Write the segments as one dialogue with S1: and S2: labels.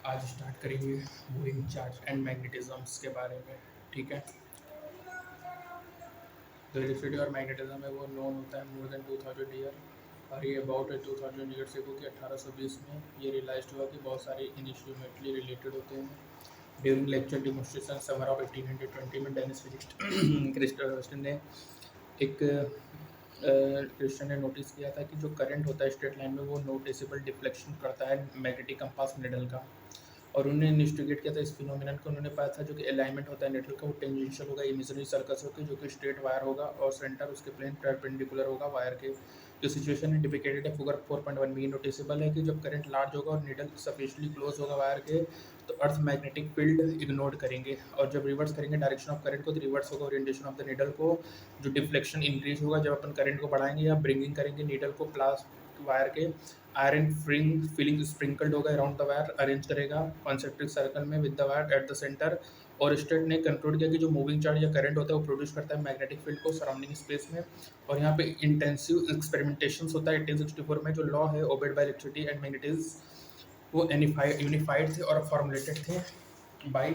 S1: आज स्टार्ट करेंगे moving charge and मैग्नेटिज्म्स के बारे में। ठीक है, जो इलेक्ट्रिसिटी और मैग्नेटिज्म है वो नोन होता है मोर देन 2000 ईयर, और ये अबाउट 2000 ईयर से कि 1820 में ये रियलाइज हुआ कि बहुत सारे इनिशियमेटली रिलेटेड होते हैं। During lecture demonstration summer of 1820 में डेनिस क्रिस्टन ने एक क्रिस्टन ने नोटिस किया था कि जो करंट होता है स्ट्रेट लाइन में वो नोटिसेबल डिफ्लेक्शन करता है मैग्नेटिक कंपास निडल का, और उन्होंने इन्वेस्टिगेट किया था इस फिनोमिनन को। उन्होंने पाया था जो कि अलाइनमेंट होता है निडल का वो टेंजेंशियल होगा इमेजिनरी सर्कस होकर, जो कि स्ट्रेट वायर होगा और सेंटर उसके प्लेन परपेंडिकुलर होगा वायर के। जो सिचुएशन है डिपिकेटेड है फिगर 4.1 में। नोटिसेबल है कि जब करंट लार्ज होगा और निडल सफिशियंटली क्लोज होगा वायर के तो अर्थ मैग्नेटिक फील्ड इग्नोर करेंगे, और जब रिवर्स करेंगे डायरेक्शन ऑफ करंट को तो रिवर्स होगा ओरिएंटेशन ऑफ द निडल को। जो डिफ्लेक्शन इंक्रीज होगा जब अपन करंट को बढ़ाएंगे या ब्रिंगिंग करेंगे निडल को प्लास वायर के। आयरन फिलिंग स्प्रिंकल्ड होगा अराउंड द वायर, अरेंज करेगा कॉन्सेंट्रिक सर्कल में with the wire at the centre. और स्टेट ने कंक्लूड किया कि जो मूविंग चार्ज या करंट होता है वो प्रोड्यूस करता है मैग्नेटिक फील्ड को सराउंडिंग स्पेस में। और यहाँ पे इंटेंसिव एक्सपेरिमेंटेशन होता है 1864 में। जो लॉ है obeyed by electricity and magnetism वो यूनिफाइड थे और फॉर्मुलेटेड थे बाय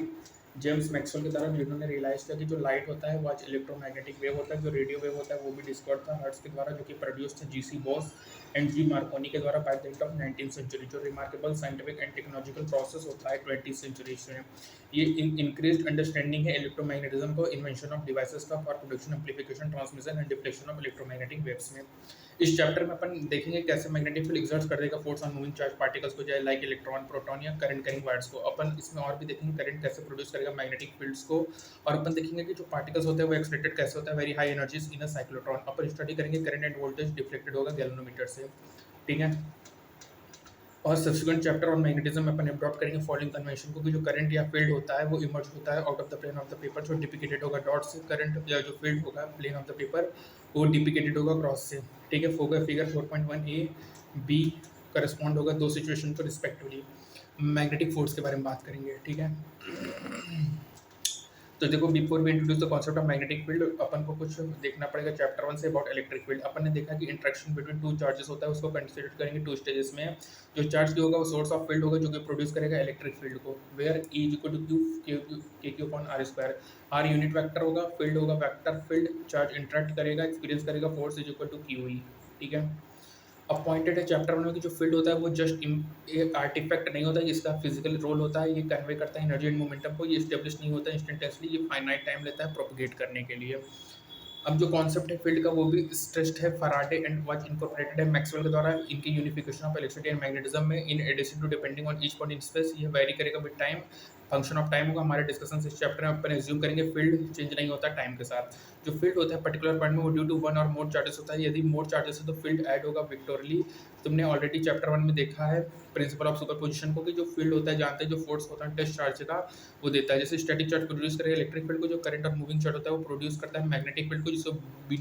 S1: जेम्स मैक्सवेल के द्वारा, जिन्होंने रियलाइज किया कि जो लाइट होता है वो आज इलेक्ट्रोमैग्नेटिक वेव होता है, जो रेडियो वेव होता है वो भी डिस्कवर्ड था हर्ट्ज के द्वारा, जो कि प्रोड्यूस थे G C Bose and G Marconi के द्वारा by the end of 19th century. जो remarkable scientific and technological process होता है 20th सेंचुरी से। ये इंक्रीज्ड अंडरस्टैंडिंग है इलेक्ट्रोमैग्नेटिज्म को, इन्वेंशन ऑफ डिवाइसेस का for production amplification transmission and deflection of electromagnetic waves में। इस चैप्टर में अपन देखेंगे कैसे मैग्नेटिक फील्ड एक्सर्ट कर देगा force on moving charge particles को, चाहे लाइक इलेक्ट्रॉन प्रोटॉन या करंट कैरिंग वायर्स को। अपन इसमें और भी देखेंगे करंट कैसे प्रोड्यूस करेगा मैग्नेटिक फील्ड्स को, और अपन देखेंगे कि जो पार्टिकल्स होते हैं वो एक्साइटेड कैसे होता है very high energies in a cyclotron. Upon study करेंगे करंट एंड वोल्टेज डिफ्लेक्टेड होगा गैल्वेनोमीटर से। ठीक है, और सब्सिक्वेंट चैप्टर ऑन मैग्नेटिज्म में अपन एडॉप्ट करेंगे फॉलोइंग कन्वेंशन को कि जो करंट या फील्ड होता है वो इमर्ज होता है out of the plane of the paper, जो डिपिकेटेड होगा डॉट से। करंट या जो फील्ड होगा प्लेन ऑफ द पेपर वो डिपिकेटेड होगा क्रॉस से। ठीक है, Phogat figure 4.1 A B correspond होगा दो सिचुएशन को रिस्पेक्टिवली। मैग्नेटिक फोर्स के बारे में बात करेंगे। ठीक है, तो देखो before we introduce the concept of magnetic field अपन को कुछ देखना पड़ेगा chapter 1 say about electric field. अपन ने देखा कि इंटरेक्शन बिटवीन टू चार्जेस होता है, उसको कंसिडर करेंगे टू स्टेजेस में। जो चार्ज होगा वो सोर्स ऑफ फील्ड होगा जो कि प्रोड्यूस करेगा इलेक्ट्रिक फील्ड को, where E is equal to K Q upon are square. R unit vector होगा, फील्ड होगा वेक्टर फील्ड, चार्ज इंटरेक्ट करेगा एक्सपीरियंस करेगा force is equal to Q E. ठीक है, अब पॉइंटेड है चैप्टर 1 में कि जो फील्ड होता है वो जस्ट एक आर्टिफैक्ट नहीं होता है, इसका फिजिकल रोल होता है, ये कन्वे करता है एनर्जी एंड मोमेंटम को, ये स्टेब्लिश नहीं होता है इंस्टेंटेसली, ये फाइनाइट टाइम लेता है प्रोपगेट करने के लिए। अब जो कॉन्सेप्ट है फील्ड का वो भी स्ट्रेस्ड है फैराडे एंड वाज इनकॉर्पोरेटेड है मैक्सवेल के द्वारा इनके unification of electricity and magnetism में। In addition to depending on each point in space, ये वेरी करेगा with time, function of time होगा। हमारे डिस्कशन इस चैप्टर में अपन एज्यूम करेंगे फील्ड चेंज नहीं होता टाइम के साथ। जो फील्ड होता है पर्टिकुलर पॉइंट में वो ड्यू टू वन और मोर चार्जेस होता है, यदि मोर चार्जेस है तो फील्ड ऐड होगा विक्टोरली। तुमने ऑलरेडी चैप्टर 1 में देखा है प्रिंसिपल ऑफ सुपरपोजिशन को कि जो फील्ड होता है जानते हैं जो फोर्स होता है टेस्ट चार्ज का वो देता है। जैसे स्टैटिक चार्ज प्रोड्यूस करेगा इलेक्ट्रिक फील्ड को, जो करंट और मूविंग चार्ज होता है वो प्रोड्यूस करता है मैग्नेटिक फील्ड को, जिसको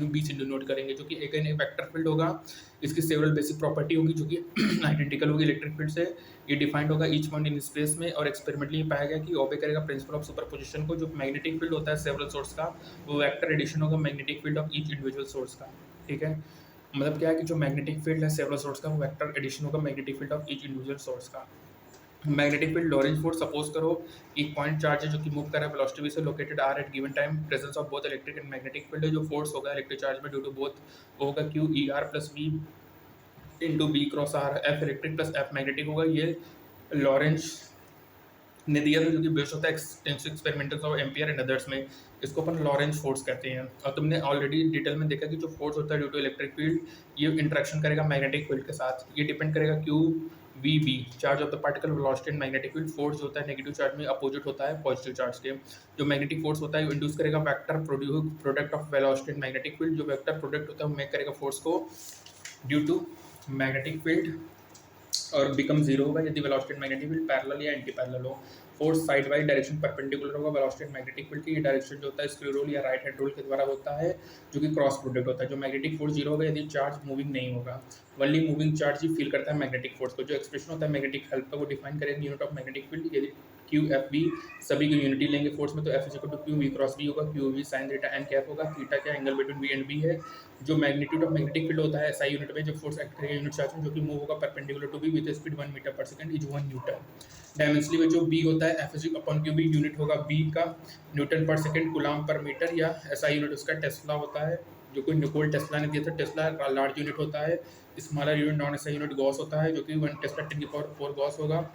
S1: बी से डिनोट करेंगे, जो कि एक वेक्टर फील्ड होगा। इसकी सेवरल बेसिक प्रॉपर्टी होगी जो कि आइडेंटिकल होगी इलेक्ट्रिक फील्ड से। ये डिफाइंड होगा ईच पॉइंट इन स्पेस में, और एक्सपेरिमेंटली पाया गया कि ओबे करेगा प्रिंसिपल ऑफ सुपरपोजिशन को। जो मैग्नेटिक फील्ड होता है सेवरल सोर्स का वो वेक्टर एडिशन होगा magnetic field of each individual source का। ठीक है, मतलब क्या है कि जो मैग्नेटिक फील्ड है सेवरल सोर्स का वो वेक्टर एडिशन होगा magnetic field of each individual source का। Magnetic field Lorentz force suppose करो एक पॉइंट चार्ज है जो कि मूव कर रहा है वेलोसिटी से located are at given time, presence of both electric and magnetic field है। जो फोर्स होगा इलेक्ट्रिक चार्ज में ड्यू टू बोथ वो होगा q E R plus v into B cross R, F electric plus F magnetic होगा। ये Lorentz ने दिया था जो कि बेस्ड होता है extensive experimentals of Ampere and others में। इसको अपन लॉरेंज फोर्स कहते हैं। और तुमने ऑलरेडी डिटेल में देखा कि जो फोर्स होता है ड्यू टू इलेक्ट्रिक फील्ड ये इंटरेक्शन करेगा मैग्नेटिक फील्ड के साथ, ये डिपेंड करेगा q v B charge of the particle velocity and magnetic field. Force जो होता है नेगेटिव चार्ज में अपोजिट होता है पॉजिटिव चार्ज के। जो मैग्नेटिक फोर्स होता है वो इंड्यूस करेगा vector product of velocity and magnetic field. जो वेक्टर प्रोडक्ट होता है वो मेक करेगा फोर्स को ड्यू टू मैग्नेटिक फील्ड और बिकम जीरो होगा यदि velocity and magnetic field parallel या एंटी पैरेलल हो। Force side wise direction perpendicular होगा वेलोसिटी एंड मैग्नेटिक फील्ड की। ये डायरेक्शन जो होता है स्क्रू रोल या राइट हैंड रूल के द्वारा होता है, जो कि क्रॉस प्रोडक्ट होता है। जो मैग्नेटिक फोर्स जीरो होगा यदि चार्ज मूविंग नहीं होगा, ओनली मूविंग चार्ज ही फील करता है मैग्नेटिक फोर्स को। जो एक्सप्रेशन होता है मैग्नेटिक हेल्प का वो डिफाइन करेंगे यूनिट ऑफ मैग्नेटिक फील्ड। यदि क्यू एफ बी सभी की यूनिटी लेंगे फोर्स में, तो F is equal to Q V cross B होगा। Q we sine theta N cap होगा। थीटा क्या angle between B and B है। जो मैग्नीट्यूड ऑफ मैग्नेटिक फील्ड होता है एसआई यूनिट में, जो फोर्स एक्ट करेगा यूनिट चार्ज में, जो कि मूव होगा perpendicular to B with speed 1 metre पर सेकंड इज 1 न्यूटन। डायमेंशनली में जो बी होता है F is upon q B unit होगा बी का न्यूटन पर सेकंड कूलम पर मीटर, या एसआई यूनिट उसका टेस्ला होता है, जो कि निकोल टेस्ला ने दिया था। टेस्ला लार्ज यूनिट होता है, smaller unit non SI unit Gauss होता है, जो कि 1 टेस्ला 10 की पावर 4 गॉस होगा।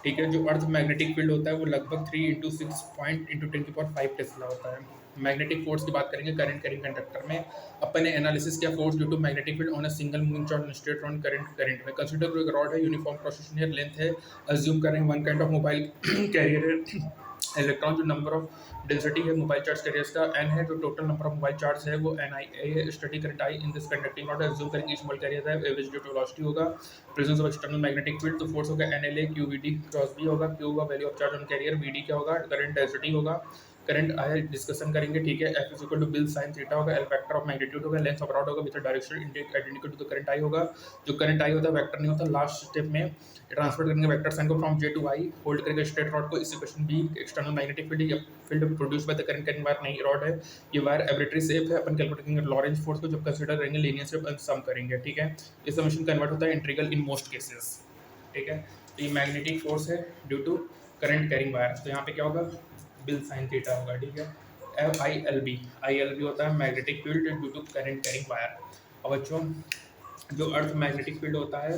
S1: ठीक है। जो अर्थ मैग्नेटिक फील्ड होता है वो लगभग 3 इंटू 6 पॉइंट इंटू 10 की पावर 5 टेस्ला होता है। मैग्नेटिक फोर्स की बात करेंगे करंट कैरिंग कंडक्टर में। अपन ने एनालिसिस किया force due to magnetic field on a single moving charge straight on current में। कंसीडर एक रॉड है, यूनिफॉर्म क्रॉस सेक्शनल लेंथ है, अज्यूम करेंगे one kind of mobile carrier है इलेक्ट्रॉन। जो नंबर ऑफ डेंसिटी है मोबाइल चार्ज कैरियर्स का n है, जो total number of mobile charge है वो ni है। Study current i in this conducting rod assume करेंगे ईच मोबाइल कैरियर है एवरेज ड्यू टू वेलोसिटी होगा, presence of external magnetic field. तो फोर्स होगा nla qvd क्रॉस b होगा। q होगा value of charge on carrier, vd क्या होगा current density होगा। करंट आया डिस्कशन करेंगे। ठीक है। F is equal to BIL sine theta होगा, एल वेक्टर ऑफ मैग्नीट्यूड होगा, लेंथ ऑफ रॉड होगा with direction identical to the current I होगा। जो करंट आई होता है वेक्टर नहीं होता, लास्ट स्टेप में ट्रांसफर करेंगे वेक्टर साइन को from J to I, hold करेंगे स्ट्रेट रॉड को। इस equation B external magnetic field या field produce by the current carrying wire नहीं रॉड है। ये वायर एब्रेटरी शेप है। अपन कैलकुलेट करेंगे लॉरेंज फोर्स को, जब कंसीडर करेंगे लीनियर शेप सम करेंगे। ठीक है। ये समेशन कन्वर्ट होता है इंटीग्रल इन मोस्ट केसेस। ठीक है। तो ये मैग्नेटिक फोर्स है due to current carrying wire. तो यहाँ पे क्या होगा बिल साइन थीटा होगा। ठीक है। एफ आई एल बी होता है magnetic field due to current carrying wire. और बच्चों जो अर्थ मैग्नेटिक फील्ड होता है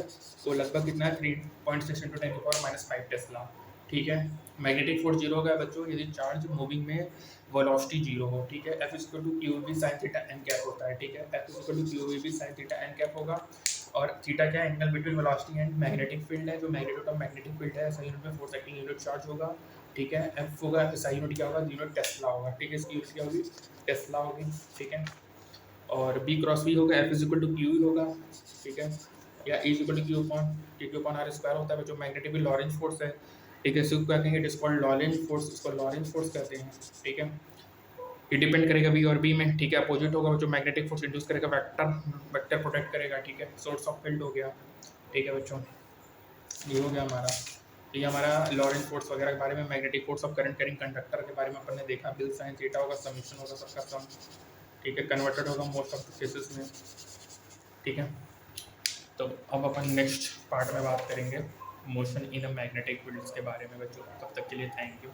S1: वो लगभग कितना है 3.6 इंटू 10 की पावर -5 टेस्ला। ठीक है। मैग्नेटिक फोर्स जीरो होगा बच्चों यदि चार्ज मूविंग में वेलोसिटी जीरो हो। ठीक है। F equal to Q we sine theta N cap होता है। ठीक है। F equal to Q we sine theta N cap होगा। और थीटा क्या angle between velocity and magnetic field है। जो मैग्नीट्यूड ऑफ मैग्नेटिक फील्ड है सही यूनिट में फोर्स एक्टिंग यूनिट चार्ज होगा। ठीक है। एफ होगा सही यूनिट क्या होगा यूनिट टेस्ला होगा। ठीक है। इसकी यूनिट क्या होगी टेस्ला होगी। ठीक है। और बी क्रॉस बी होगा, F is equal to q होगा। ठीक है। या E is equal to q upon are square होता है जो मैग्नेटिक लॉरेंज फोर्स है। ठीक है। इसको क्या कहेंगे it is called Lorentz force, इसको लॉरेंज फोर्स कहते हैं। ठीक है। ये डिपेंड करेगा बी और बी में। ठीक है। अपोजिट होगा जो मैग्नेटिक फोर्स इंड्यूस करेगा वेक्टर प्रोटेक्ट करेगा। ठीक है। सोर्स ऑफ फील्ड हो गया। ठीक है बच्चों, ये हो गया हमारा। तो ये हमारा लॉरेंज फोर्स वगैरह के बारे में, magnetic force of current carrying conductor के बारे में अपन ने देखा। बिल साइन थीटा होगा, समीशन होगा सबका सम। ठीक है। कन्वर्टेड होगा मोस्ट ऑफ द केसेस में। ठीक है। तो अब अपन नेक्स्ट पार्ट में बात करेंगे motion in a magnetic fields के बारे में बच्चों। तब तक के लिए थैंक यू।